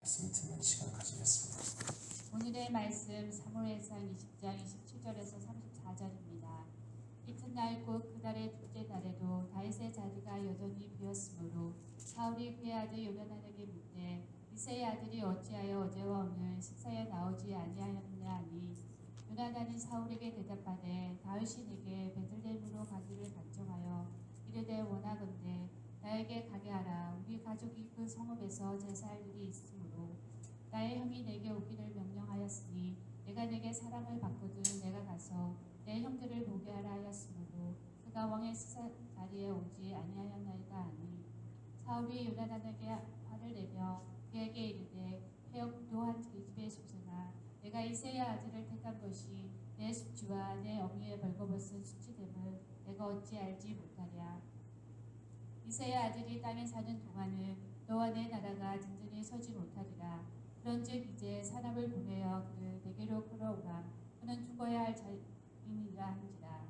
말씀 듣는 시간을 가지겠습니다. 오늘의 말씀 사무엘상 20장 27절에서 34절입니다. 이튿날 곧 그달의 둘째 달에도 다윗의 자리가 여전히 비었으므로 사울이 그의 아들 요나단에게 묻되 이새의 아들이 어찌하여 어제와 오늘 식사에 나오지 아니하였느냐 하니 요나단이 사울에게 대답하되 다윗이 내게 베들레헴으로 가기를 간청하여 이르되 원하건대 나에게 가게 하라. 우리 가족이 그 성읍에서 제사할 일이 있으므로 나의 형이 내게 오기를 명령하였으니 내가 내게 사랑을 받거든 내가 가서 내 형들을 보게 하라 하였으므로 그가 왕의 식사 자리에 오지 아니하였나이다 하니 사울이 요나단에게 화를 내며 그에게 이르되 회역도한 계집의 소생아 내가 이새의 아들을 택한 것이 내 숙취와 내 어미의 벌거벗은 수치됨을 내가 어찌 알지 못하랴. 이새의 아들이 땅에 사는 동안은 너와 내 나라가 든든히 서지 못하리라. 그런즉 이제 사람을 보내어 그를 내게로 끌어오라. 그는 죽어야 할 자인이라 한지라.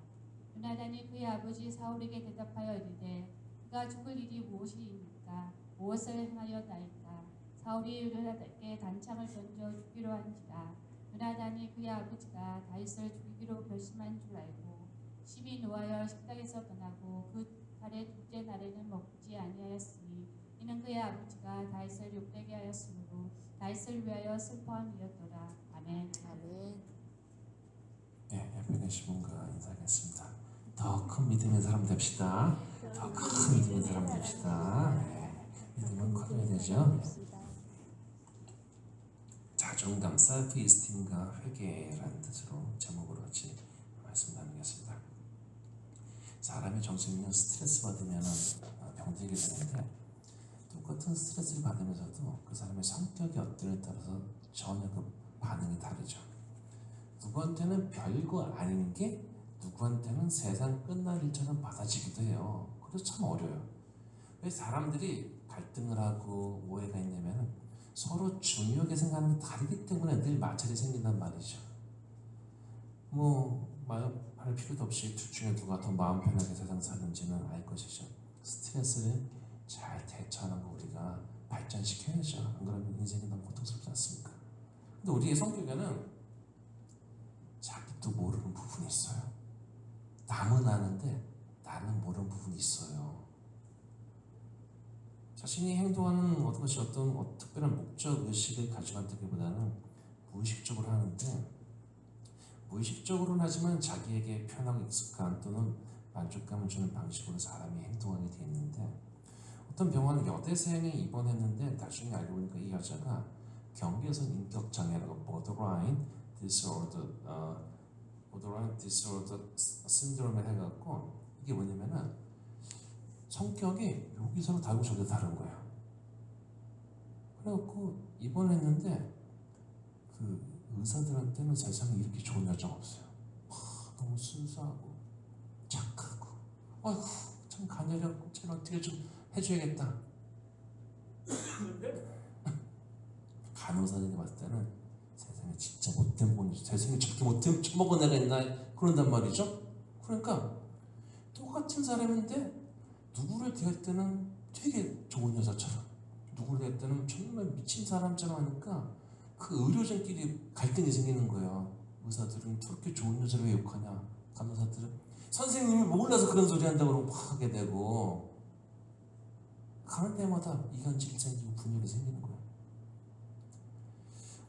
요나단이 그의 아버지 사울에게 대답하여 이르되 그가 죽을 일이 무엇이니까 무엇을 행하였나이까. 사울이 요나단에게 단창을 던져 죽이려 한지라. 요나단이 그의 아버지가 다윗을 죽이기로 결심한 줄 알고 심히 노하여 식당에서 떠나고 그 달의 둘째 날에는 먹지 아니하였으니 이는 그의 아버지가 다윗을 욕되게 하였으므로 다윗을 위하여 슬퍼함이었더라. 아멘. 아멘. 네, 옆에 계신 분과 인사하겠습니다. 더 큰 믿음의 사람 됩시다. 더 큰 믿음의 사람 됩시다. 네, 믿음은 커져야 되죠. 자존감, 셀프 이스팀과 회개라는 뜻으로 제목으로 같이 말씀 나누겠습니다. 사람이 정신적인 스트레스 받으면 병들게 되는데 똑같은 스트레스를 받으면서도 그 사람의 성격이 어떤에 따라서 전혀 그 반응이 다르죠. 누구한테는 별거 아닌 게 누구한테는 세상 끝날 일처럼 받아지기도 해요. 그래서 참 어려워요. 왜 사람들이 갈등을 하고 오해가 있냐면 서로 중요하게 생각하는 게 다르기 때문에 늘 마찰이 생긴단 말이죠. 말할 필요도 없이 둘 중에 누가 더 마음 편하게 세상 사는지는 알 것이죠. 스트레스를 잘 대처하는 거 우리가 발전시켜야죠. 안 그러면 인생이 너무 고통스럽지 않습니까? 근데 우리의 성격에는 자기도 모르는 부분이 있어요. 남은 아는데 나는 모르는 부분이 있어요. 자신이 행동하는 것이 어떤 특별한 목적 의식을 가지고 한다기보다는 무의식적으로 하는데 무의식적으로는 하지만 자기에게 편하고 익숙한 또는 만족감을 주는 방식으로 사람이 행동하게 돼 있는데 어떤 병원은 여대생이 입원했는데 나중에 알고 보니까 이 여자가 경계선 인격 장애라고 borderline disorder syndrome을 해갖고 이게 뭐냐면은 성격이 여기서는 다르고 저기서 다른 거예요. 그래갖고 입원했는데 그 의사들한테는 세상에 이렇게 좋은 여자가 없어요. 너무 순수하고 착하고 아이고 참 가녀렸고 쟤는 어떻게 좀 해줘야겠다. 간호사들이 봤을 때는 세상에 진짜 못된 분이죠. 세상에 저렇게 못된 처먹은 애가 있나 그런단 말이죠. 그러니까 똑같은 사람인데 누구를 대할 때는 되게 좋은 여자처럼 누구를 대할 때는 정말 미친 사람처럼 하니까 그 의료진끼리 갈등이 생기는 거예요. 의사들은 저렇게 좋은 여자를 왜 욕하냐. 간호사들은 선생님이 몰라서 그런 소리 한다고 그러고 막 하게 되고 가는 데마다 이간질이 생기고 분열이 생기는 거예요.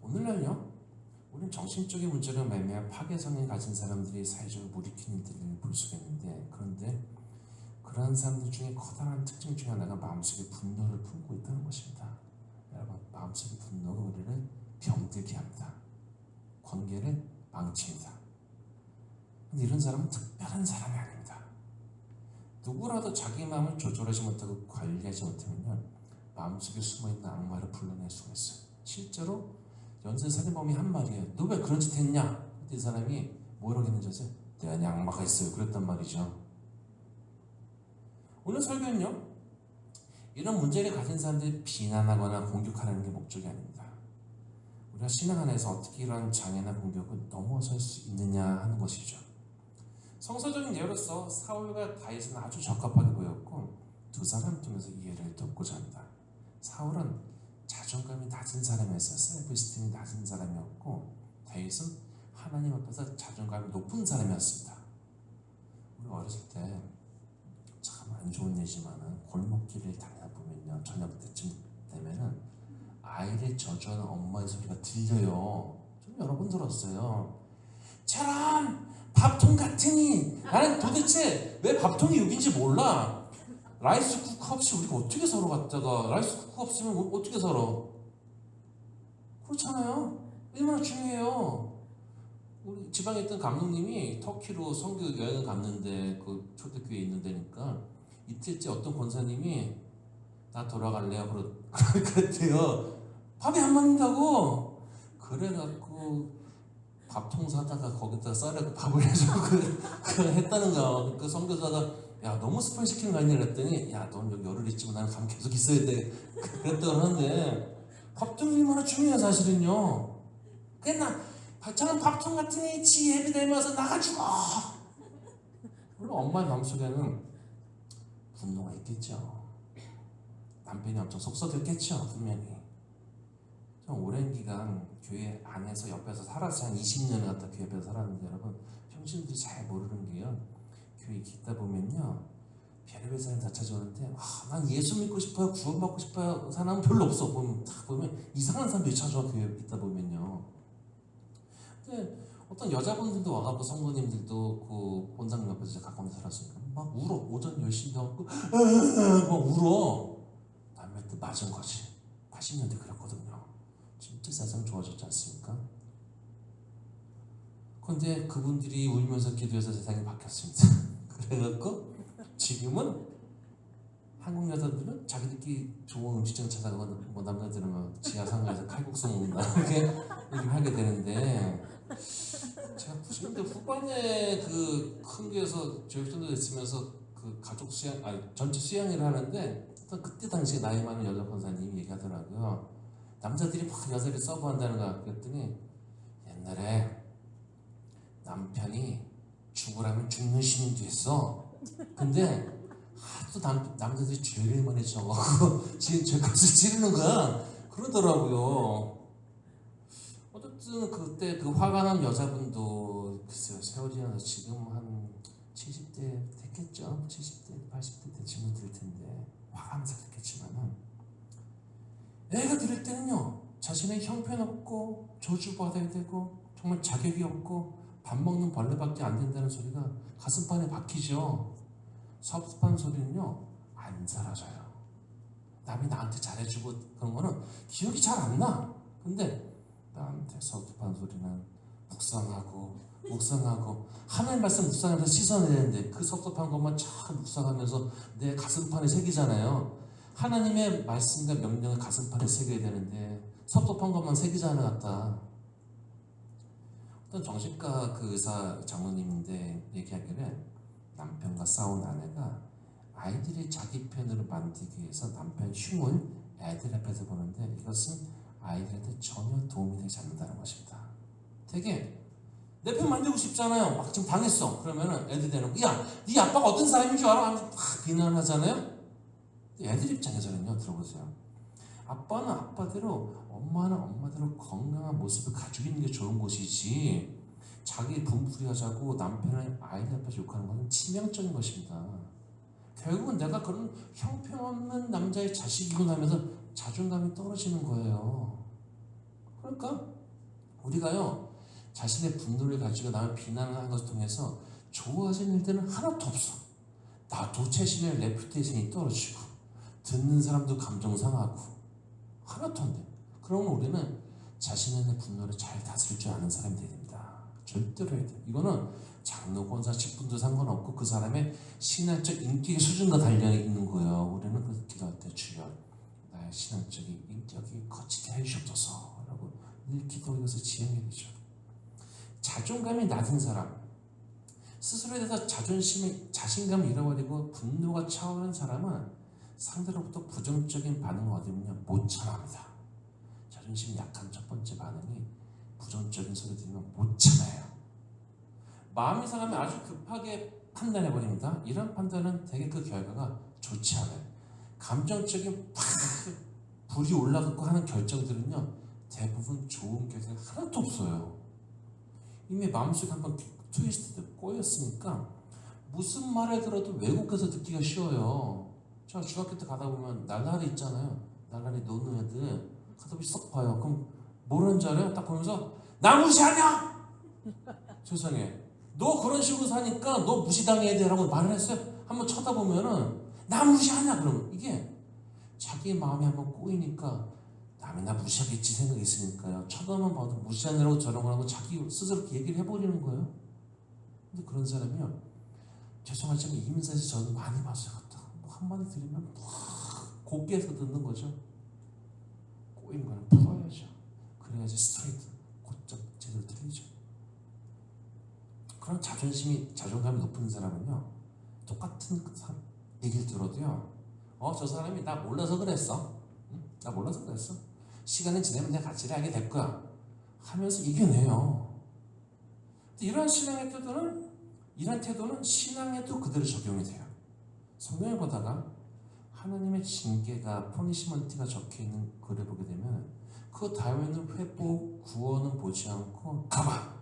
오늘날요 우리는 정신적인 문제로 매매한 파괴성을 가진 사람들이 사회적으로 몰이키는 일들을 볼 수가 있는데 그런데 그러한 사람들 중에 커다란 특징 중에 하나가 마음속에 분노를 품고 있다는 것입니다. 여러분 마음속의 분노가 우리를 병들게 합니다. 관계를 망칩니다. 근데 이런 사람은 특별한 사람이 아닙니다. 누구라도 자기 마음을 조절하지 못하고 관리하지 못하면 마음속에 숨어있는 악마를 불러낼 수가 있어요. 실제로 연쇄살인범이 한 말이에요. 너 왜 그런 짓 했냐? 그때 이 사람이 뭐라고 했는지 아세요? 내 안에 악마가 있어요. 그랬단 말이죠. 오늘 설교는요 이런 문제를 가진 사람들이 비난하거나 공격하는 게 목적이 아닙니다. 우리가 신앙 안에서 어떻게 이러한 장애나 공격을 넘어설 수 있느냐 하는 것이죠. 성서적인 예로서 사울과 다윗은 아주 적합하게 보였고 두 사람 통해서 이해를 돕고자 합니다. 사울은 자존감이 낮은 사람이었어요. 셀프스팀이 낮은 사람이었고 다윗은 하나님 앞에서 자존감이 높은 사람이었습니다. 우리 어렸을 때 참 안 좋은 예지만은 골목길을 다니다 보면요, 저녁 때쯤 되면은 아이를 저주하는 엄마의 소리가 들려요. 좀 여러 번 들었어요. 저런 밥통 같으니. 나는 도대체 왜 밥통이 여긴지 몰라. 라이스 쿠커 없이 우리가 어떻게 서로 갔다가 라이스 쿠커 없으면 어떻게 살아? 그렇잖아요. 얼마나 중요해요. 우리 지방에 있던 감독님이 터키로 선교 여행을 갔는데 그 초대교회에 있는 데니까 이틀째 어떤 권사님이 나 돌아갈래요 그랬대요. 밥이 안 맞는다고. 그래갖고 밥통 사다가 거기다 쌀에 밥을 해서 그 했다는 거야. 그 선교사가 야 너무 스파이 시키는 거 아니냐 그랬더니 야 넌 여기 열흘 있지만 나는 가면 계속 있어야 돼 그랬다고 하는데 밥통이 얼마나 중요해 사실은요. 그냥 저는 밥통 같으니 지 예비 닮아서 나가 죽어. 물론 엄마의 마음속에는 분노가 있겠죠. 남편이 엄청 속썩였겠죠 분명히. 좀 오랜 기간 교회 안에서 옆에서 살아서 한 20년을 갖다 교회 옆에서 살았는데 여러분 평신들이 잘 모르는 게요. 교회 있다 보면요 별의별 사람이 다 찾아오는데 난 예수 믿고 싶어요 구원받고 싶어요 사람은 별로 없어. 보면 이상한 사람들이 찾아와 교회 있다 보면요. 근데 어떤 여자분들도 와가지고 성도님들도 그 본당 옆에서 가까운 데 살았으니까 막 울어. 오전 10시 되고 막 울어. 남의 뜻 맞은 거지. 80년대 그랬거든요. 진짜 세상 좋아졌지 않습니까? 그런데 그분들이 울면서 기도해서 세상이 바뀌었습니다. 그래갖고 지금은 한국 여자들은 자기들끼리 좋은 음식점 찾아가고 뭐 남자들은 막 지하 상가에서 칼국수 먹는다 이렇게 얘기를 하게 되는데 제가 90년대 후반에 그 큰 교회에서 교육전도 있으면서 그 가족 수양 전체 수양회를 하는데 그때 당시에 나이 많은 여자 권사님이 얘기하더라고요. 남자들이 막 여자를 서브한다는 거야. 그랬더니 옛날에 남편이 죽으라면 죽는 신이 됐어. 근데 하도 남자들이 죄를 많이 져가지고 지금 죄값을 치르는 거야. 그러더라고요. 어쨌든 그때 그 화가 난 여자분도 글쎄요 세월이 나서 지금 한 70대 됐겠죠. 70대 80대 되시면 될 텐데 화가 나서 그랬겠지만은 애가 들을 때는요 자신의 형편없고 저주받아야 되고 정말 자격이 없고 밥 먹는 벌레밖에 안 된다는 소리가 가슴판에 박히죠. 섭섭한 소리는요 안 사라져요. 남이 나한테 잘해주고 그런 거는 기억이 잘 안 나. 근데 나한테 섭섭한 소리는 묵상하고 하나님 말씀 묵상하면서 씻어내야 되는데 그 섭섭한 것만 참 묵상하면서 내 가슴판에 새기잖아요. 하나님의 말씀과 명령을 가슴판에 새겨야 되는데 섭섭한 것만 새기지 않았다. 어떤 정신과 그 의사 장로님인데 얘기하기를 남편과 싸운 아내가 아이들이 자기 편으로 만들기 위해서 남편 흉을 애들 앞에서 보는데 이것은 아이들한테 전혀 도움이 되지 않는다는 것입니다. 되게 내 편 만들고 싶잖아요. 막 지금 당했어. 그러면은 애들 대놓고 야, 네 아빠가 어떤 사람인 줄 알아? 하면서 막 비난하잖아요. 애들 입장에서는요, 들어보세요. 아빠는 아빠대로, 엄마는 엄마대로 건강한 모습을 가지고 있는 게 좋은 것이지 자기 분풀이하자고 남편을 아이들 앞에서 욕하는 것은 치명적인 것입니다. 결국은 내가 그런 형편없는 남자의 자식이고 나면서 자존감이 떨어지는 거예요. 그러니까 우리가요 자신의 분노를 가지고 남을 비난을 하는 것을 통해서 좋아지는 일들은 하나도 없어. 나도 자신의 레퓨테이션이 떨어지고 듣는 사람도 감정 상하고 하나도 안 돼. 그러면 우리는 자신의 분노를 잘 다스릴 줄 아는 사람이 돼야 됩니다. 절대로 해야 돼. 이거는 장로, 권사, 직분도 상관없고 그 사람의 신앙적 인격의 수준과 달려 있는 거예요. 우리는 그 기도할 때 주여 나의 신앙적인 인격이 거치게 해주옵소서 라고 늘 기도해서 지향해야 되죠. 자존감이 낮은 사람, 스스로에 대해서 자신감을 잃어버리고 분노가 차오르는 사람은 상대로부터 부정적인 반응을 얻으면 못 참아합니다. 자존심이 약한 첫 번째 반응이 부정적인 소리 들으면 못 참아요. 마음이 상하면 아주 급하게 판단해버립니다. 이런 판단은 되게 그 결과가 좋지 않아요. 감정적인 불이 올라가고 하는 결정들은요 대부분 좋은 결정이 하나도 없어요. 이미 마음속에 한번 트위스트 꼬였으니까 무슨 말을 들어도 외국에서 듣기가 쉬워요. 제가 중학교 때 가다 보면 날라리 있잖아요. 날라리 노는 애들 가다 보면 썩 봐요. 그럼 뭐라는 줄 알아요? 딱 보면서 나 무시하냐? 세상에 너 그런 식으로 사니까 너 무시당해야 돼 라고 말을 했어요. 한번 쳐다보면은 나 무시하냐? 그러면 이게 자기 마음이 한번 꼬이니까 남이 나 무시하겠지 생각이 있으니까요. 쳐다만 봐도 무시하느라고 저런 거라고 자기 스스로 이렇게 얘기를 해버리는 거예요. 근데 그런 사람이요. 죄송하지만 이민사에서 저는 많이 봤어요. 뭐 한마디 들으면 막 곱게서 듣는 거죠. 꼬인 거는 풀어야죠. 그래야지 스트레이트 곧장 제대로 들리죠. 그런 자존감이 높은 사람은요. 똑같은 얘기를 들어도요. 저 사람이 나 몰라서 그랬어. 응? 나 몰라서 그랬어. 시간이 지나면 내가 가치를 알게 될 거야. 하면서 이겨내요. 이런 태도는 신앙에도 그대로 적용이 돼요. 성경을 보다가 하나님의 징계가 퍼니시먼트가 적혀있는 글을 보게 되면 그 다음에는 회복, 구원은 보지 않고 가봐!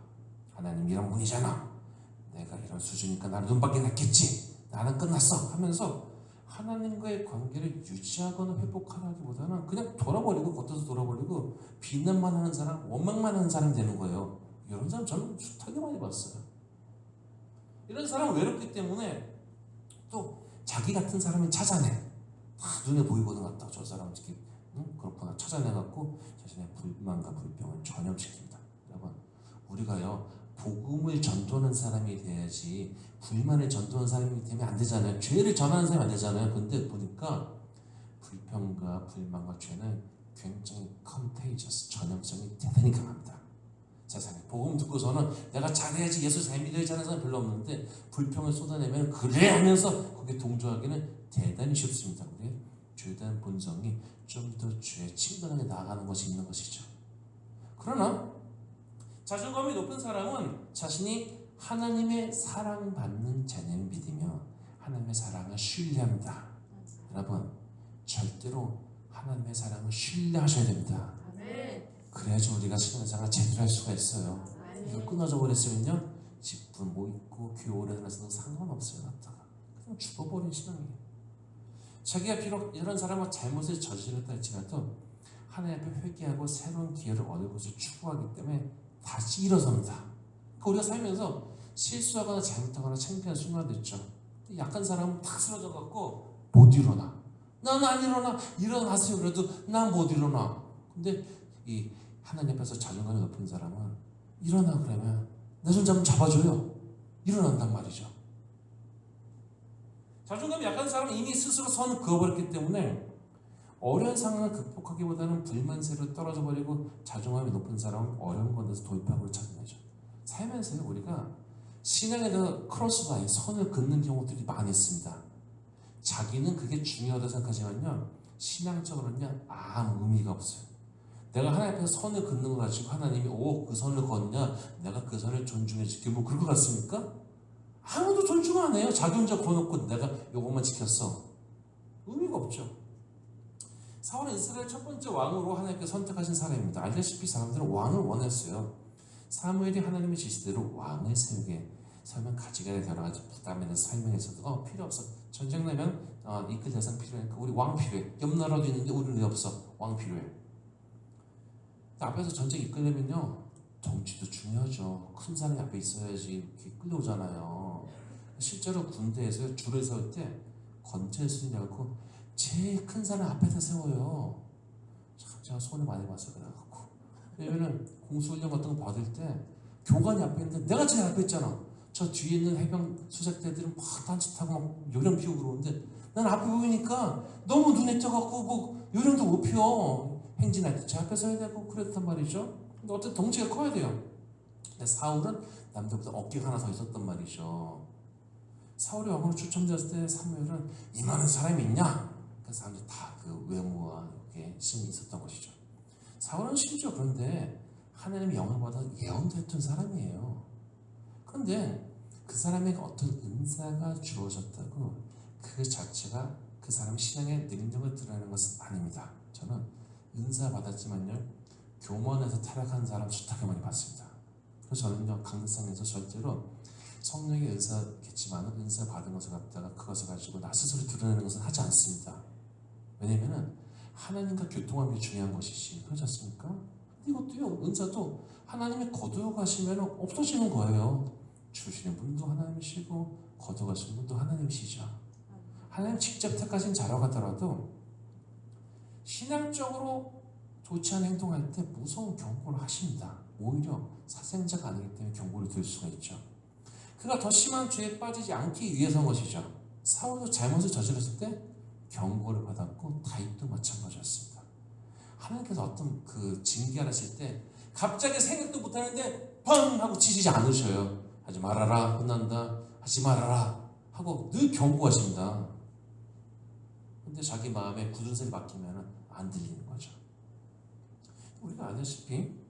하나님 이런 분이잖아. 내가 이런 수준이니까 나를 눈밖에 냈겠지. 나는 끝났어 하면서 하나님과의 관계를 유지하거나 회복하기보다는 그냥 돌아버리고 겉에서 돌아버리고 비난만 하는 사람, 원망만 하는 사람이 되는 거예요. 이런 사람 저는 숱하게 많이 봤어요. 이런 사람은 외롭기 때문에 또 자기 같은 사람을 찾아내. 다 눈에 보이거든 같다. 저 사람 이렇게 그렇구나 찾아내갖고 자신의 불만과 불평을 전염시킵니다. 여러분 우리가요 복음을 전도하는 사람이 돼야지 불만을 전도하는 사람이 되면 안 되잖아요. 죄를 전하는 사람이 안 되잖아요. 근데 보니까 불평과 불만과 죄는 굉장히 컨테이저스, 전염성이 대단히 강합니다. 세상에 복음 듣고서는 내가 잘해야지 예수 잘 믿어야지 하는 사람 별로 없는데 불평을 쏟아내면 그래 하면서 거기에 동조하기는 대단히 쉽습니다. 우리의 죄에 대한 본성이 좀 더 죄에 친근하게 나아가는 것이 있는 것이죠. 그러나 자존감이 높은 사람은 자신이 하나님의 사랑받는 자녀를 믿으며 하나님의 사랑을 신뢰합니다. 여러분 절대로 하나님의 사랑을 신뢰하셔야 됩니다. 그래야지 우리가 신앙생활 제대로 할 수가 있어요. 이거 끊어져 버렸으면요 직분 뭐 있고 교회 오래 다녀서도 상관없어요. 갖다가 그냥 죽어버린 신앙이에요. 자기가 비록 이런 사람은 잘못을 저질렀다 할지라도 하나님 앞에 회개하고 새로운 기회를 얻을 것을 추구하기 때문에 다시 일어섭니다. 그러니까 우리가 살면서 실수하거나 잘못하거나 창피한 순간도 있죠. 약한 사람은 탁 쓰러져 갖고 못 일어나. 난 안 일어나. 일어나세요. 그래도 난 못 일어나. 근데 이 하나님 앞에서 자존감이 높은 사람은 일어나 그러면 내 손 잡아줘요. 일어난단 말이죠. 자존감이 약한 사람은 이미 스스로 선을 그어버렸기 때문에 어려운 상황을 극복하기보다는 불만세로 떨어져 버리고 자존감이 높은 사람은 어려운 곳에서 돌파구를 찾아내죠. 살면서 우리가 신앙에 대해서 크로스바이 선을 긋는 경우들이 많이 있습니다. 자기는 그게 중요하다고 생각하지만요 신앙적으로는요 아무 의미가 없어요. 내가 하나님 앞에서 선을 긋는 거 가지고 하나님이 그 선을 걷냐 내가 그 선을 존중해 줄게 뭐 그럴 것 같습니까? 아무도 존중 안 해요. 자기 혼자 거놓고 내가 요것만 지켰어. 의미가 없죠. 사울은 이스라엘 첫 번째 왕으로 하나님께 선택하신 사람입니다. 알다시피 사람들은 왕을 원했어요. 사무엘이 하나님의 지시대로 왕을 세우면 가지가 될 여러 가지 부담에 대해서 설명해서도 필요 없어. 전쟁 나면 이끌 대상 필요하니까 우리 왕 필요해. 옆 나라도 있는데 우리는 왜 없어? 왕 필요해. 앞에서 전쟁 이끌려면요 덩치도 중요하죠. 큰 사람이 앞에 있어야지 이렇게 끌려오잖아요. 실제로 군대에서 줄을 세울 때 건체 순이라고 제일 큰 사람 앞에다 세워요. 참 제가 손을 많이 봤어요. 그래갖고 왜냐면은 공수훈련 같은 거 받을 때 교관이 앞에 있는데 내가 제일 앞에 있잖아. 저 뒤에 있는 해병 수색대들은 막 딴짓하고 막 요령 피우고 그러는데 난 앞에 보이니까 너무 눈에 띄어갖고 뭐 요령도 못 피워. 행진할 때 제 앞에 서야 되고 그랬단 말이죠. 근데 어쨌든 덩치가 커야 돼요. 근데 사울은 남들보다 어깨가 하나 더 있었단 말이죠. 사울이 왕으로 추첨되었을 때 사무엘은 이만한 사람이 있냐? 그 사람들이 다 그 외모와 이렇게 신이 있었던 것이죠. 사울은 심지어 그런데 하나님의 영을 받아 예언도 했던 사람이에요. 그런데 그 사람에게 어떤 은사가 주어졌다고 그 자체가 그 사람의 신앙의 능력을 드러내는 것은 아닙니다. 저는 은사 받았지만요 교만에서 타락한 사람 숱하게 많이 봤습니다. 그래서 저는요 강대상에서 절대로 성령의 은사겠지만 은사 받은 것을 갖다가 그것을 가지고 나 스스로 드러내는 것은 하지 않습니다. 왜냐면은 하나님과 교통하는 게 중요한 것이지 그렇지 않습니까? 근데 이것도요 은사도 하나님이 거두어 가시면 없어지는 거예요. 주시는 분도 하나님이시고 거두어 가시는 분도 하나님이시죠. 하나님 직접 택하신 자라고 하더라도 신앙적으로 좋지 않은 행동할 때 무서운 경고를 하십니다. 오히려 사생자가 아니기 때문에 경고를 드릴 수가 있죠. 그가 더 심한 죄에 빠지지 않기 위해서인 것이죠. 사울도 잘못을 저질렀을 때 경고를 받았고 다윗도 마찬가지였습니다. 하나님께서 어떤 그 징계하실 때 갑자기 생각도 못하는데 뻥 하고 치시지 않으셔요. 하지 말아라 혼난다 하지 말아라 하고 늘 경고하십니다. 근데 자기 마음에 굳은 살이 박히면 안 들리는 거죠. 우리가 아다시피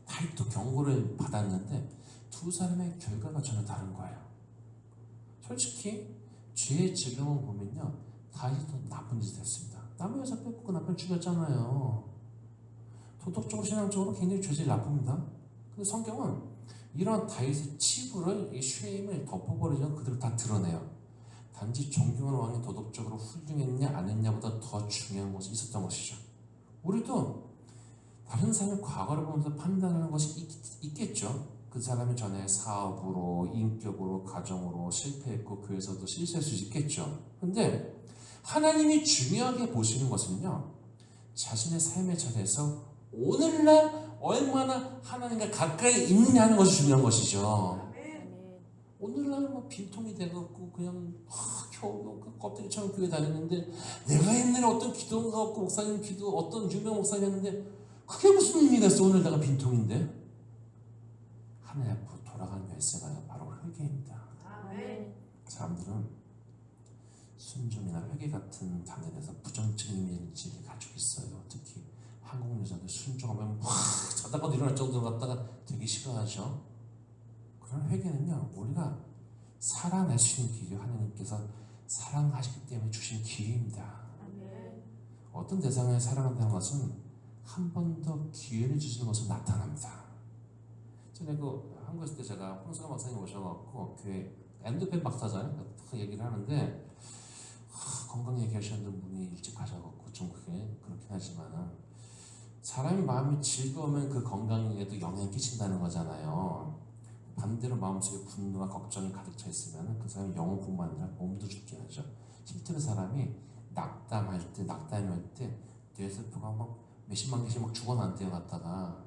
다윗도 경고를 받았는데 두 사람의 결과가 전혀 다른 거예요. 솔직히 죄의 지경을 보면요 다윗도 나쁜 짓을 했습니다. 남의 여자 뺏고 그 남편 죽였잖아요. 도덕적으로 신앙적으로 굉장히 죄질이 나쁩니다. 근데 성경은 이런 다윗의 치부를 이 쉐임을 덮어버리면 그대로 다 드러내요. 단지 존경하는 왕이 도덕적으로 훌륭했냐 안 했냐보다 더 중요한 것이 있었던 것이죠. 우리도 다른 사람의 과거를 보면서 판단하는 것이 있겠죠. 그 사람이 전에 사업으로, 인격으로, 가정으로 실패했고 교회에서도 실수할 수 있겠죠. 근데 하나님이 중요하게 보시는 것은요 자신의 삶의 자리에서 오늘날 얼마나 하나님과 가까이 있느냐 하는 것이 중요한 것이죠. 오늘날 뭐 빈통이 돼갖고 그냥 겨우 껍데기처럼 교회 다녔는데 내가 옛날에 어떤 기도가 없고 목사님 기도 어떤 유명 목사님이었는데 그게 무슨 의미가 있어. 오늘 내가 빈통인데 하나님 앞으로 돌아가는 열쇠가 바로 회개입니다. 사람들은 순종이나 회개 같은 단어에서 부정적인 이미지를 가지고 있어요. 특히 한국 여자들 순종하면 막 자다가도 일어날 정도로 갖다가 되게 싫어하죠. 그런 회개는요 우리가 살아낼 수 있는 기회 하나님께서 사랑하시기 때문에 주신 기회입니다. 어떤 대상을 사랑한다는 것은 한 번 더 기회를 주시는 것으로 나타납니다. 전에 그 한국 있을 때 제가 홍수가 박사님 오셔갖고 교회 엔도펜 박사잖아요. 그 얘기를 하는데 건강 얘기하시는 분이 일찍 가셔갖고 좀 그렇긴 하지만 사람이 마음이 즐거우면 그 건강에도 영향을 끼친다는 거잖아요. 반대로 마음속에 분노와 걱정이 가득 차 있으면 그 사람이 영혼뿐만 아니라 몸도 죽게 하죠. 실제로 사람이 낙담할 때 뇌세포가 막 몇십만 개씩 막 죽어난대요 갔다가.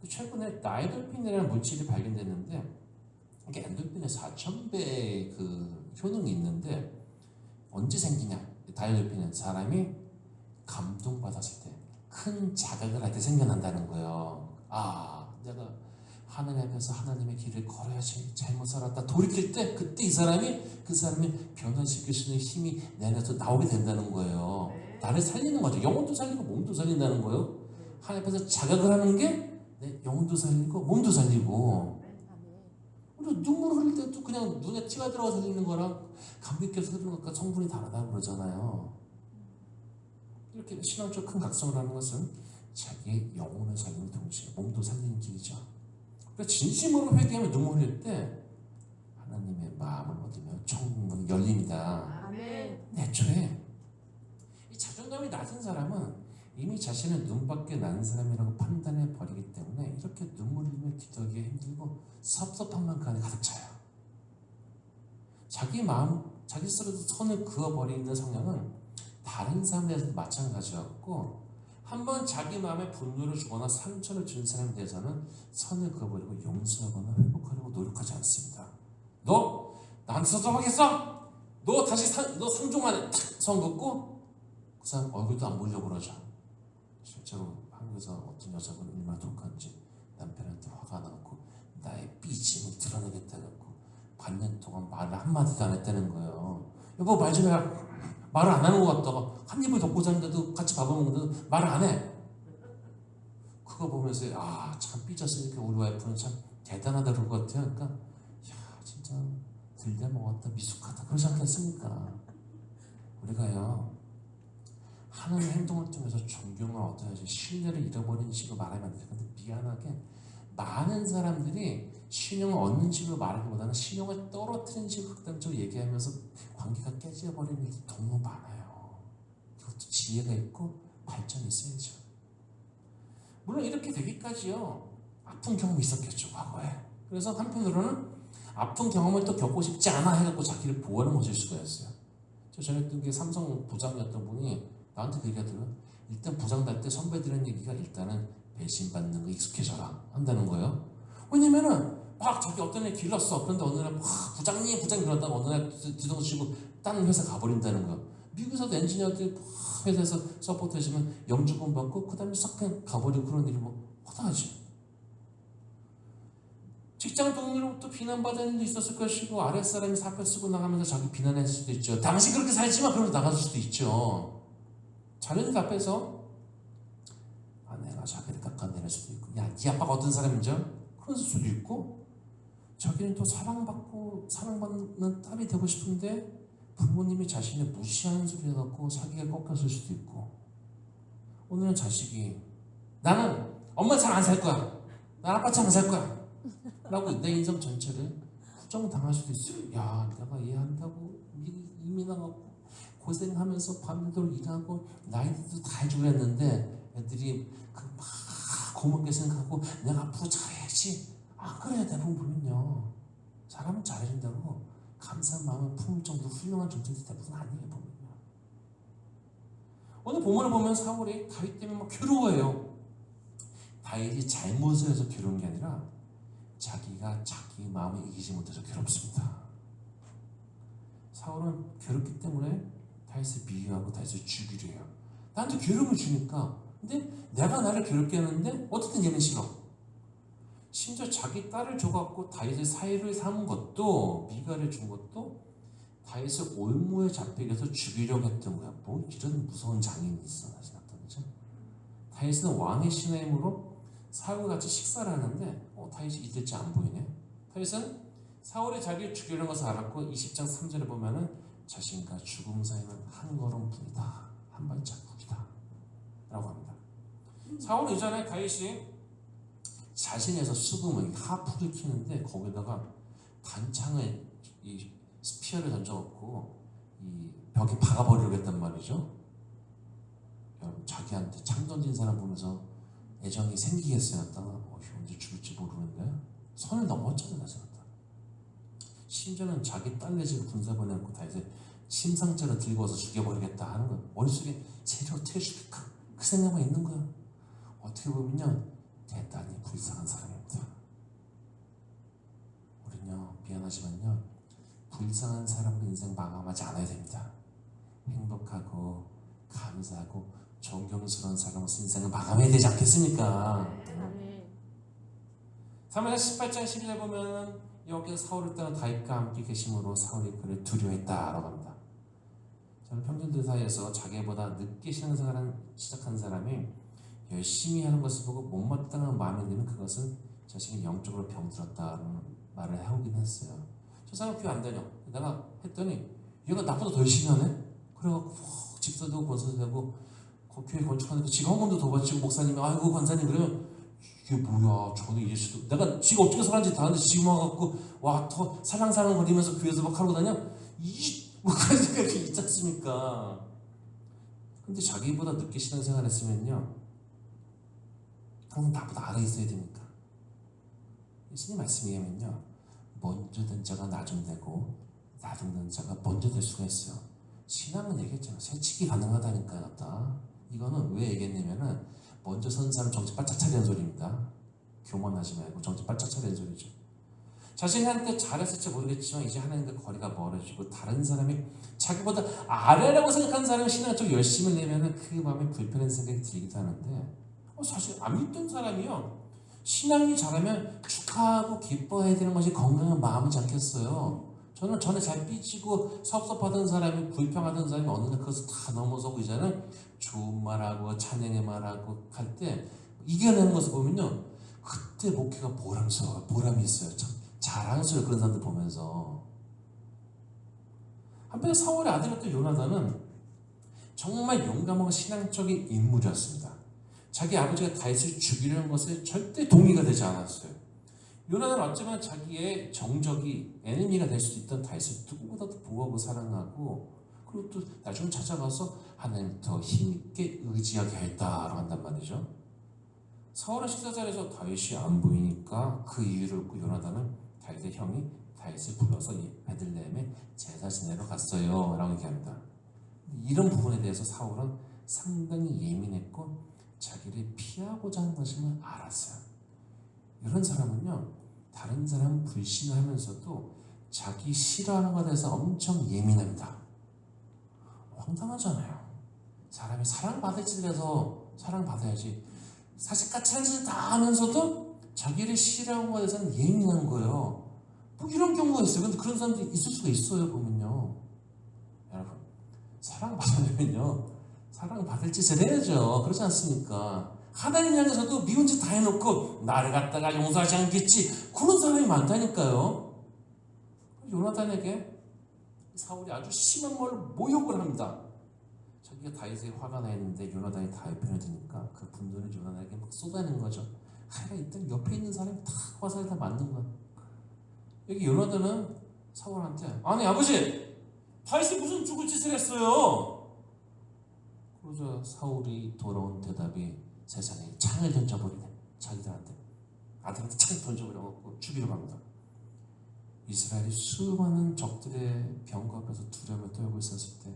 최근에 다이돌핀이라는 물질이 발견됐는데 이게 엔돌핀의 4,000배의 그 효능이 있는데 언제 생기냐? 다이돌핀은 사람이 감동받았을 때 큰 자각을 할 때 생겨난다는 거예요. 아 내가 하나님 앞에서 하나님의 길을 걸어야지 잘못 살았다 돌이킬 때 그때 그 사람이 변화시킬 수 있는 힘이 내 안에서 나오게 된다는 거예요. 나를 살리는 거죠. 영혼도 살리고 몸도 살린다는 거예요. 하나님 앞에서 자각을 하는 게 내 영혼도 살리고 몸도 살리고. 우리 눈물 흘릴 때도 그냥 눈에 티가 들어가 살리는 거랑 감기 껴서 흐르는 것과 성분이 다르다고 그러잖아요. 이렇게 신앙적 큰 각성을 하는 것은 자기의 영혼을 살리는 동시에 몸도 살리는 길이죠. 그러니까 진심으로 회개하며 눈물 흘릴 때 하나님의 마음을 얻으며 천국문이 열립니다. 애초에 이 자존감이 낮은 사람은 이미 자신을 눈밖에 나는 사람이라고 판단해 버리기 때문에 이렇게 눈물 흘리며 기도하기가 힘들고 섭섭함만 그 안에 가득 차요. 자기 마음, 자기 스스로 선을 그어버리는 성향은 다른 사람에 대해서도 마찬가지였고 한번 자기 마음에 분노를 주거나 상처를 준 사람에 대해서는 선을 그어버리고 용서하거나 회복하려고 노력하지 않습니다. 너 나한테 섭섭하겠어? 너 다시 너 상종하네 탁 선 긋고 그 사람 얼굴도 안 보려고 그러죠. 실제로 한국에서 어떤 여자분 얼마나 독한지 남편한테 화가 나고 나의 삐짐을 드러내겠다고 반년 동안 말을 한마디도 안 했다는 거예요. 여보 말 좀 해라. 말을 안 하는 것 같다가 한 입을 덮고 자는데도 같이 밥을 먹는데도 말을 안 해. 그거 보면서 참 삐졌으니까 우리 와이프는 참 대단하다 그럴 것 같아요. 그러니까 진짜 들려 먹었다 미숙하다 그러지 않겠습니까? 우리가요 하는 행동을 통해서 존경을 얻어야지 신뢰를 잃어버리는 식으로 말하면 안 돼. 근데 미안하게 많은 사람들이 신용을 얻는 식으로 말하기보다는 신용을 떨어뜨리는 식으로 극단적으로 얘기하면서 관계가 깨져버리는 일이 너무 많아요. 그것도 지혜가 있고 발전이 있어야죠. 물론 이렇게 되기까지요 아픈 경험이 있었겠죠 과거에. 그래서 한편으로는 아픈 경험을 또 겪고 싶지 않아 해갖고 자기를 보호하는 것일 수가 있어요. 저 전에 했던 게 삼성 부장이었던 분이 나한테 그 얘기가 들어요. 일단 부장 달 때 선배들은 얘기가 일단은 배신받는 거 익숙해져라 한다는 거예요. 왜냐면은 막 자기 어떤 애 길렀어. 그런데 어느 날 부장님 그러다가 어느 날 뒤통수치고 다른 회사 가버린다는 거예요. 미국에서도 엔지니어들이 회사에서 서포트 해주면 영주권 받고 그 다음에 싹 그냥 가버리고 그런 일이 뭐 허다하지. 직장 동료로부터 비난받는 일도 있었을 것이고 아랫사람이 사표 쓰고 나가면서 자기 비난했을 수도 있죠. 당신 그렇게 살지마 그러면서 나갔을 수도 있죠. 자녀들 앞에서 아내가 자기를 깎아내릴 수도 있고 야, 네 아빠가 어떤 사람인지 그럴 수도 있고 자기는 또 사랑받는 딸이 되고 싶은데 부모님이 자신을 무시하는 소리 해갖고 사기가 꺾였을 수도 있고 오늘은 자식이 나는 엄마 잘 안 살 거야 난 아빠 잘 안 살 거야 라고 내 인생 전체를 부정당할 수도 있어요. 야 내가 이해한다고 이민하고 고생하면서 밤새도록 일하고 나이도 다 해주고 했는데 애들이 그 막 고맙게 생각하고 내가 앞으로 잘해야지 안 그래요. 대부분 보면요 사람은 잘해준다고 감사한 마음을 품을 정도 훌륭한 존재들이 대부분 아니에요. 보면요 오늘 본문을 보면 사울이 다윗 때문에 막 괴로워해요. 다윗이 잘못을 해서 괴로운 게 아니라 자기가 자기 마음을 이기지 못해서 괴롭습니다. 사울은 괴롭기 때문에 다윗을 미워하고 다윗을 죽이려 해요. 나한테 괴로움을 주니까 근데 내가 나를 괴롭게 하는데 어쨌든 얘는 싫어. 심지어 자기 딸을 줘갖고 다윗의 사위를 삼은 것도 미가를 준 것도 다윗을 올무에 잡히게 해서 죽이려고 했던 거야. 뭐 이런 무서운 장인이 있어. 다시 나타나죠. 다윗은 왕의 신의 힘으로 사울과 같이 식사를 하는데 다윗이 이틀째 안 보이네. 다윗은 사울이 자기를 죽이려는 것을 알았고 20장 3절에 보면은 자신과 죽음 사이는 한 걸음뿐이다. 한 발자국이다. 라고 합니다. 사울 이전에 다윗이 자신에서 수금을 하프를 키는데 거기다가 단창을 이 스피어를 던져갖고 이 벽에 박아버리려고 했단 말이죠. 여러분 자기한테 창 던진 사람 보면서 애정이 생기겠어요? 했다가 언제 죽을지 모르는데 선을 넘었잖아요. 생각다. 심지어는 자기 딸 내지를 군사 보내놓고 다윗을 심상자로 들고 와서 죽여버리겠다 하는 거야. 머릿속에 재료 태워주겠다 그 생각만 있는 거야. 어떻게 보면요 대단히 불쌍한 사람입니다. 우리는요 미안하지만요 불쌍한 사람으로 인생 마감하지 않아야 됩니다. 행복하고 감사하고 존경스러운 사람으로서 인생을 마감해야 되지 않겠습니까? 사무엘하 18장 12절 보면 여호와께서 사울을 떠나 다윗과 함께 계심으로 사울이 그를 두려워했다라고 합니다. 저는 평균들 사이에서 자기보다 늦게 신앙생활을 시작한 사람이 열심히 하는 것을 보고 못마땅한 마음이 들면 그것은 자신이 영적으로 병들었다는 말을 해오긴 했어요. 저 사람 교회 안 다녀. 내가 했더니 얘가 나보다 더 열심히 하네? 그래갖고 집사도 권사도 되고 교회 건축하니까 지가 헌금도 더 바치고 목사님이 아이고 권사님 그러면 이게 뭐야 저는 예수도 내가 지가 어떻게 살았는지 다 아는데 지금 와갖고 와 더 살랑살랑 거리면서 교회에서 막 하고 다녀? 뭐 그런 생각이 있지 않습니까? 근데 자기보다 늦게 신앙생활 했으면요 항상 나보다 아래 있어야 됩니까? 예수님 말씀에 의하면요 먼저 된 자가 나중 되고 나중 된 자가 먼저 될 수가 있어요. 신앙은 얘기했잖아. 새치기 가능하다니까요. 갖다 이거는 왜 얘기했냐면은 먼저 선 사람 정신 바짝 차리는 소리입니다. 교만하지 말고 정신 바짝 차리는 소리죠. 자신이 한때 잘했을지 모르겠지만 이제 하나님과 거리가 멀어지고 다른 사람이 자기보다 아래라고 생각하는 사람이 신앙을 좀 열심히 내면은 그 마음에 불편한 생각이 들기도 하는데 사실 안 믿던 사람이요 신앙이 잘하면 축하하고 기뻐해야 되는 것이 건강한 마음이지 않겠어요. 저는 전에 잘 삐지고 섭섭하던 사람이 불평하던 사람이 어느 날 그것을 다 넘어서고 이제는 좋은 말하고 찬양의 말하고 할 때 이겨내는 것을 보면요 그때 목회가 보람스러워요. 보람이 있어요. 참 자랑스러워요. 그런 사람들 보면서 한편 사울의 아들이었던 요나단은 정말 용감하고 신앙적인 인물이었습니다. 자기 아버지가 다윗을 죽이려는 것에 절대 동의가 되지 않았어요. 요나단은 어쩌면 자기의 정적이 에너미가 될 수도 있던 다윗을 누구보다도 보호하고 사랑하고, 그리고 또 나중에 찾아가서 하나님 더 힘있게 의지하게 했다라고 한단 말이죠. 사울의 식사자리에서 다윗이 안 보이니까 그 이유를 듣고 요나단은 다윗의 형이 다윗을 불러서 베들레헴에 제사 지내러 갔어요 라고 얘기합니다. 이런 부분에 대해서 사울은 상당히 예민했고 자기를 피하고자 하는 것임을 알았어요. 이런 사람은요, 다른 사람 불신하면서도 자기 싫어하는 것에 대해서 엄청 예민합니다. 황당하잖아요. 사람이 사랑받을지 돼서 사랑받아야지, 사실 까칠한 짓을 다 하면서도 자기를 싫어하는 것에 대해서는 예민한 거예요. 뭐 이런 경우가 있어요. 근데 그런 사람들이 있을 수가 있어요. 보면요, 여러분, 사랑받으려면요 사랑받을 짓을 해야죠. 그렇지 않습니까? 하나님 향해서도 미운 짓 다 해놓고 나를 갖다가 용서하지 않겠지, 그런 사람이 많다니까요. 요나단에게 사울이 아주 심한 말로 모욕을 합니다. 자기가 다윗에 화가 나 있는데 요나단이 다윗 편을 드니까 그 분노를 요나단에게 막 쏟아내는 거죠. 하여간 일단 옆에 있는 사람이 다 화살을 다 맞는 거야. 여기 요나단은 사울한테, 아니 아버지, 다윗이 무슨 죽을 짓을 했어요? 그러자 사울이 돌아온 대답이 세상에 창을 던져버리네. 자기들한테, 아들한테 창을 던져버려갖고 죽이려고 합니다. 이스라엘이 수많은 적들의 병거 앞에서 두려움을 떨고 있었을 때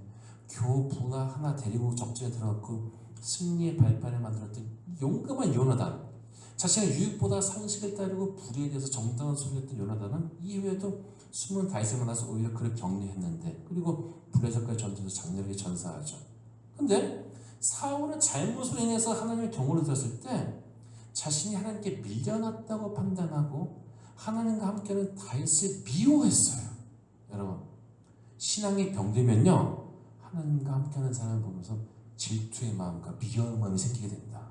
교부나 하나 데리고 적진에 들어갔고 승리의 발판을 만들었던 용감한 요나단, 자신의 유익보다 상식을 따르고 불의에 대해서 정당한 소리를 했던 요나단은 이후에도 숨은 다윗을 만나서 오히려 그를 격려했는데, 그리고 블레셋과의 전투에서 장렬하게 전사하죠. 근데 사울은 잘못으로 인해서 하나님의 경고를 들었을 때 자신이 하나님께 밀려났다고 판단하고 하나님과 함께하는 다윗을 미워했어요. 여러분, 신앙이 병들면요 하나님과 함께하는 사람을 보면서 질투의 마음과 미워의 마음이 생기게 됩니다.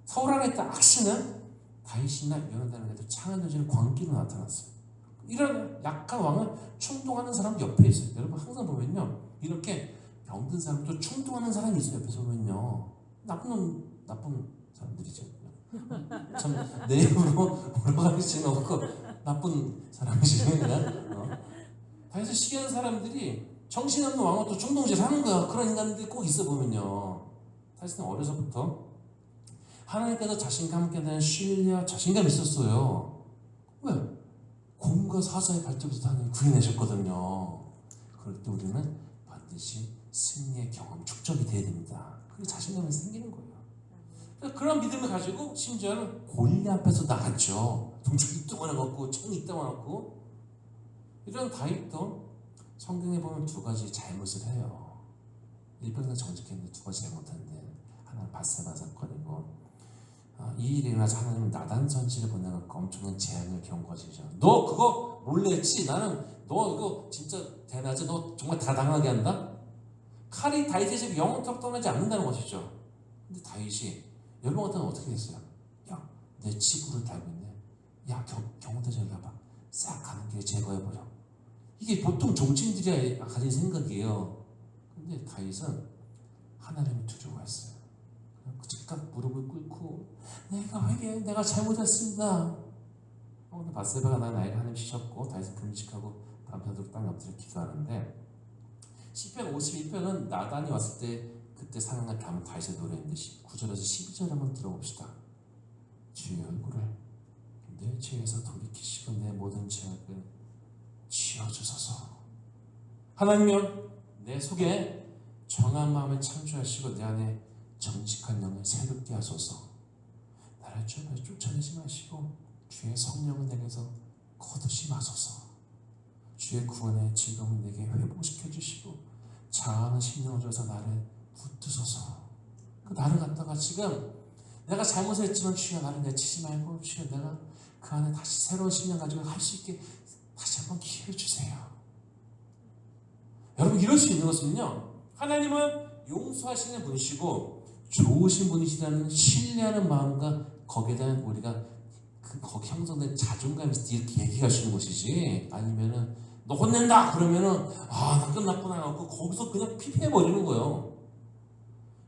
사울 안에 있던 악신은 다윗이나 요나단에게도 창을 던지는 광기로 나타났어요. 이런 약한 왕은 충동하는 사람 옆에 있어요. 여러분 항상 보면요, 이렇게 병든 사람도 충동하는 사람이 있어요. 옆에서 보면요, 나쁜 사람들이죠. 참 내 입으로 뭐라고 할 수는 없고 나쁜 사람이지 그냥. 다윗을 시기하는 사람들이 정신없는 왕은 또 충동질 하는 거야. 그런 인간들이 꼭 있어 보면요. 다윗은 어려서부터 하나님께서 자신과 함께 되는 신뢰와 자신감이 있었어요. 왜? 공과 사자의 발톱에서 하나님 구해내셨거든요. 그럴 때 우리는 반드시 승리의 경험, 축적이 돼야 됩니다. 그게 자신감이 생기는 거예요. 그런 믿음을 가지고 심지어는 골리 앞에서 나갔죠. 동죽이 이따만 갖고 창이 이따만 갖고. 이런 다윗도 성경에 보면 두 가지 잘못을 해요. 일평생 정직했는데 두 가지 잘못했는데, 하나는 바세바 사건이고, 이 일이 일어나서 하나님은 나단 선지를 보내갖고 엄청난 재앙을 경고하시죠. 너 그거 몰래 했지? 나는 너 이거 진짜 대낮에 너 정말 다 당하게 한다? 칼이 다윗의 집 영원토록 떠나지 않는다는 것이죠. 근데 다윗이 여러분 같으면 어떻게 됐어요? 야, 내 치부를 달고 있네. 야, 경호대장을 가봐. 싹 가는 길에 제거해버려. 이게 보통 종친들이 가진 생각이에요. 근데 다윗은 하나님을 두려워했어요. 즉각 무릎을 꿇고 내가 회개해, 내가 잘못했습니다. 근데 바세바가 난 아이가 하나님 쉬셨고 다윗은 금식하고 밤새도록 땅에 엎드려 기도하는데, 시편 51편은 나단이 왔을 때 그때 상황을 담은 다윗의 노래인데 9절에서 12절 한번 들어봅시다. 주의 얼굴을 내 죄에서 돌이키시고 내 모든 죄악을 지어주소서. 하나님이여, 내 속에 정한 마음을 창조하시고 내 안에 정직한 영을 새롭게 하소서. 나를 쫓아내지 마시고 주의 성령을 내게서 거두지 마소서. 주의 구원의 즐거움을 내게 회복시켜 주시고 자아하는 심령을 줘서 나를 붙드소서. 그 나를 갖다가 지금 내가 잘못을 했지만 주여 나를 내치지 말고 주여 내가 그 안에 다시 새로운 심령 가지고 할 수 있게 다시 한번 기회를 주세요. 여러분, 이럴 수 있는 것은요, 하나님은 용서하시는 분이시고 좋으신 분이시라는 신뢰하는 마음과 거기에 대한 우리가 거기 형성된 자존감이 있을 때 이렇게 얘기하시는 것이지, 아니면은 너 혼낸다 그러면은 나 끝났구나 해갖고 거기서 그냥 피폐해버리는 거예요.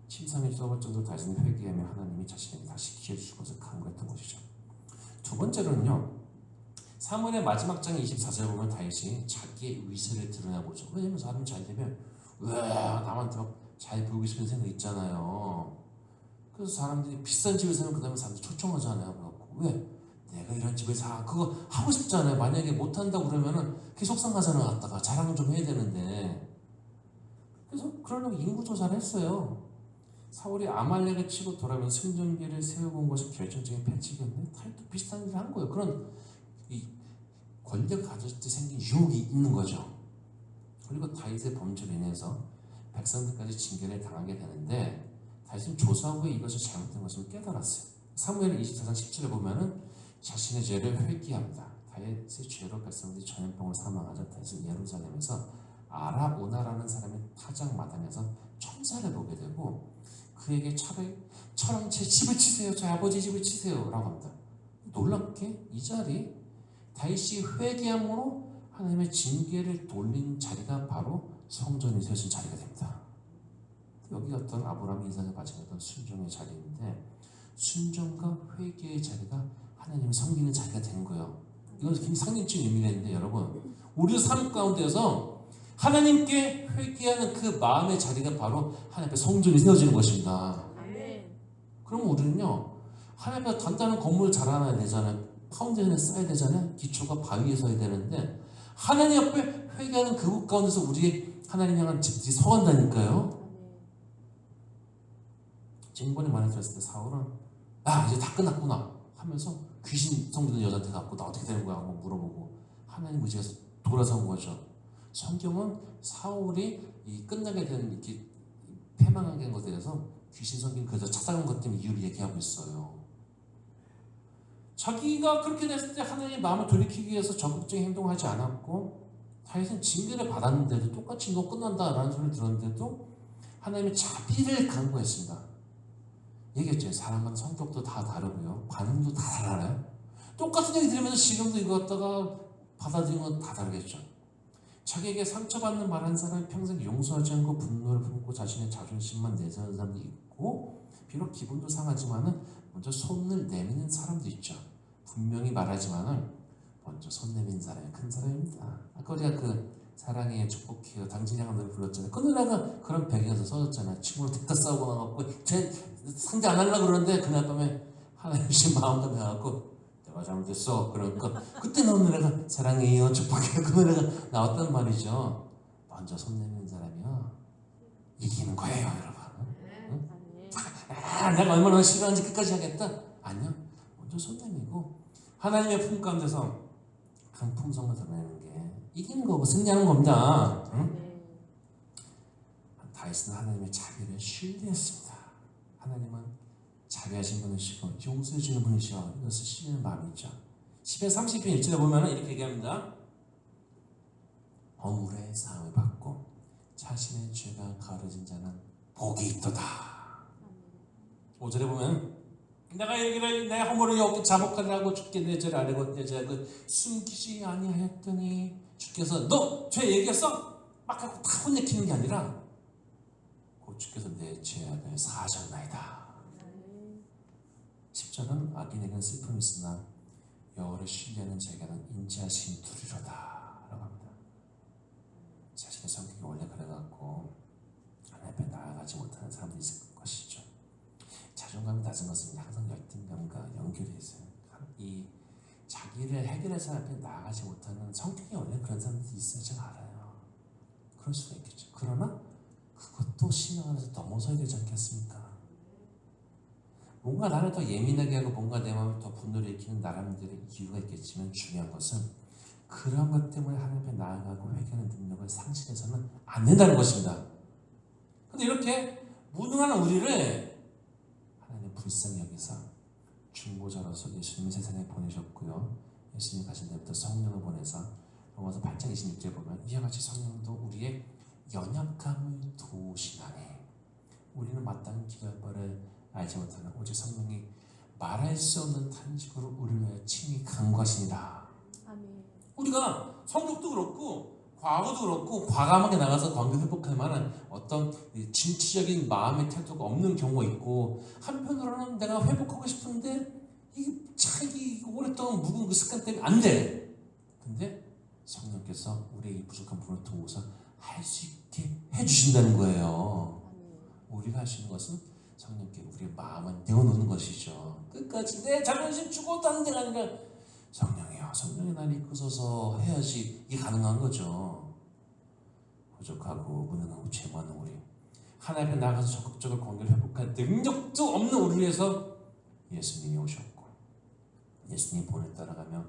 침상에 쏘을 정도 다시는 회개하며 하나님이 자신에게 다시 기회를 주고 것을 간구했던 것이죠. 두 번째로는요, 사무엘의 마지막 장 24절에 보면 다윗이 자기의 위세를 드러내보죠. 왜냐면 사람이 잘 되면 남한테 잘 보이고 싶은 생각 있잖아요. 그래서 사람들이 비싼 집에 사면 그 다음에 사람들이 초청하잖아요. 그래갖고 왜? 내가 이런 집에 사 그거 하고 싶잖아요. 만약에 못한다고 그러면은 그게 속상하잖아. 갖다가 자랑 좀 해야 되는데. 그래서 그러려고 인구조사를 했어요. 사울이 아말렉을 치고 돌아오면 승전기를 세우고 온 것이 결정적인 패치였는데 다윗도 비슷한 일을 한 거예요. 그런 이 권력 가질 때 생긴 유혹이 있는 거죠. 그리고 다윗의 범죄로 인해서 백성들까지 징계를 당하게 되는데 다윗은 조사 후에 이것이 잘못된 것을 깨달았어요. 사무엘 24장 10절에 보면은 자신의 죄를 회개합니다. 다윗의 죄로 백성들이 전염병으로 사망하자 다윗은 예루살렘에서 아라우나라는 사람의 타작 마당에서 천사를 보게 되고 그에게 철왕 제 집을 치세요. 저희 아버지 집을 치세요. 라고 합니다. 놀랍게 이 자리 다윗이 회개함으로 하나님의 징계를 돌린 자리가 바로 성전이 세워진 자리가 됩니다. 여기 어떤 아브라함이 이삭을 바치는 순종의 자리인데 순종과 회개의 자리가 하나님을 섬기는 자리가 된 거예요. 이건 굉장히 상징적인 의미가 있는데 여러분 우리 삶 가운데서 하나님께 회개하는 그 마음의 자리가 바로 하나님 앞에 성전이 세워지는 것입니다. 그러면 우리는요 하나님 앞에 단단한 건물을 자라나야 되잖아요. 파운데이션을 쌓아야 되잖아요. 기초가 바위에 서야 되는데 하나님 앞에 회개하는 그곳 가운데서 우리 하나님 향한 집들이 서간다니까요. 지난번에 말했을 때 사울은 이제 다 끝났구나 하면서 귀신 성도는 여자한테 갔고 나 어떻게 되는 거야 하고 물어보고 하나님 의지해서 돌아선 거죠. 성경은 사울이 이 끝나게 된 이렇게 패망하게 된 것에 대해서 귀신 성경 그저 찾아간 것 때문에 이유를 얘기하고 있어요. 자기가 그렇게 됐을 때 하나님의 마음을 돌이키기 위해서 적극적인 행동을 하지 않았고 다윗은 징계를 받았는데도 똑같이 너 끝난다라는 소리를 들었는데도 하나님의 자비를 간구했습니다. 얘기했죠. 사람은 성격도 다 다르고요. 반응도 다 달라요. 똑같은 얘기 들으면서 지금도 이거 갖다가 받아들이는 건 다 다르겠죠. 자기에게 상처받는 말 한 사람이 평생 용서하지 않고 분노를 품고 자신의 자존심만 내세우는 사람도 있고 비록 기분도 상하지만은 먼저 손을 내미는 사람도 있죠. 분명히 말하지만은 먼저 손 내미는 사람이 큰 사람입니다. 아까 우리가 그 사랑해 축복해요 당신이 향한 노래 불렀잖아요. 그 노래가 그런 배경에서 써졌잖아요. 친구랑 대타 싸우고 나갖고 쟤 상대 안 하려고 그러는데 그날 밤에 하나님이 마음도 나갖고 내가 잘못했어. 그러니까 그때 나온 노래가 사랑해요 축복해요 그 노래가 나왔단 말이죠. 먼저 손 내미는 사람이요 이기는 거예요 여러분. 응? 내가 얼마나 싫어하는지 끝까지 하겠다? 아니요. 먼저 손 내밀고 하나님의 품 가운데서 그 품성을 드러내는 게 이기는 거고 승리하는 겁니다. 응? 다윗은 하나님의 자비를 신뢰했습니다. 하나님은 자비하신 분이시고 용서해 주는 분이시고 이것을 신뢰하는 마음이죠. 시편 30편 1절에 보면 이렇게 얘기합니다. 허물의 사함을 받고 자신의 죄가 가려진 자는 복이 있도다. 5절에 보면 내가 얘기를 내 허물을 여기 자복하려고 주께 내 죄를 아뢰고 내 죄악을 숨기지 아니하였더니 주께서 너 죄 얘기했어? 막 하고 다 혼내키는 게 아니라 곧 주께서 내 죄악을 사하셨나이다. 10절은 악인에게는 슬픔이 있으나 여호와를 신뢰하는 자에게는 인자하심이 두리로다 라고 합니다. 자신의 성격이 원래 그래갖고 하나님 앞에 나아가지 못하는 사람들이 있을 것이죠. 자존감이 낮은 것은 항상 열등감과 연결이 있어요. 이 자기를 해결해서 앞에 나아가지 못하는 성격이 원래 그런 사람들이 있어요. 제가 알아요. 그럴 수가 있겠죠. 그러나 그것도 신앙 안에서 넘어서야 되지 않겠습니까? 뭔가 나를 더 예민하게 하고 뭔가 내 마음을 더 분노를 일으키는 나름대로의 이유가 있겠지만 중요한 것은 그런 것 때문에 하나님 앞에 나아가고 회개하는 능력을 상실해서는 안 된다는 것입니다. 그런데 이렇게 무능한 우리를 하나님 불쌍히 여기서 중보자로서 예수님을 세상에 보내셨고요. 예수님이 가신 데부터 성령을 보내서 로마서 8장 26절에 보면 이와 같이 성령도 우리의 연약함을 도우시나니 우리는 마땅히 기도할 바를 알지 못하는 오직 성령이 말할 수 없는 탄식으로 우리를 위하여 친히 간구하시니라. 우리가 성격도 그렇고 과거도 그렇고 과감하게 나가서 관계 회복할 만한 어떤 진취적인 마음의 태도가 없는 경우가 있고, 한편으로는 내가 회복하고 싶은데 이게 자기 오랫동안 묵은 그 습관 때문에 안 돼. 근데 성령께서 우리의 이 부족한 부분을 통해서 할 수 있게 해주신다는 거예요. 우리가 하시는 것은 성령께 우리의 마음을 내어놓는 것이죠. 끝까지 내 자존심 죽어도 안 되는 게 아니라 성령이요, 성령이 나를 이끄소서 해야지 이게 가능한 거죠. 부족하고 무능하고 죄 많은 우리, 하나님 앞에 나가서 적극적으로 관계를 회복할 능력도 없는 우리를 위해서 예수님이 오셨고, 예수님 본을 따라가며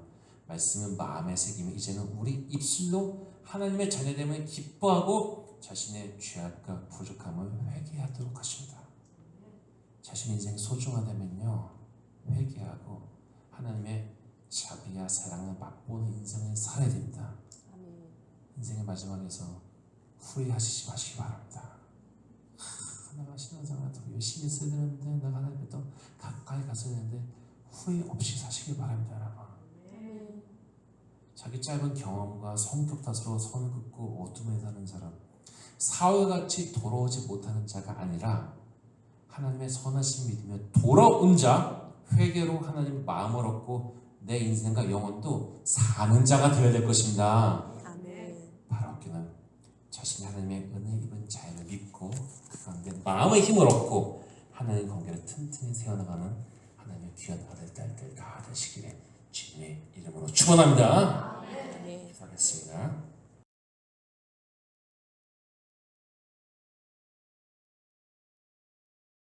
말씀은 마음에 새기며 이제는 우리 입술로 하나님의 자녀됨을 기뻐하고 자신의 죄악과 부족함을 회개하도록 하십니다. 자신 인생 소중하다면요, 회개하고 하나님의 자비와 사랑을 맛보는 인생을 살아야 됩니다. 인생의 마지막에서 후회하시지 마시기 바랍니다. 내가 신앙생활을 더 열심히 했어야 되는데, 내가 하나님께 더 가까이 갔어야 되는데, 후회 없이 사시기 바랍니다, 여러분. 자기 짧은 경험과 성격 탓으로 선을 긋고 어둠에 사는 사람, 사울같이 돌아오지 못하는 자가 아니라 하나님의 선하신 믿으며 돌아온 자, 회개로 하나님 마음을 얻고 내 인생과 영혼도 사는 자가 되어야 될 것입니다. 바로 그는 자신이 하나님의 은혜 입은 자를 믿고 그 가운데 마음의 힘을 얻고 하나님의 관계를 튼튼히 세워나가는 하나님의 귀한 아들, 딸들 다 되시기를 주님의 이름으로 축원합니다.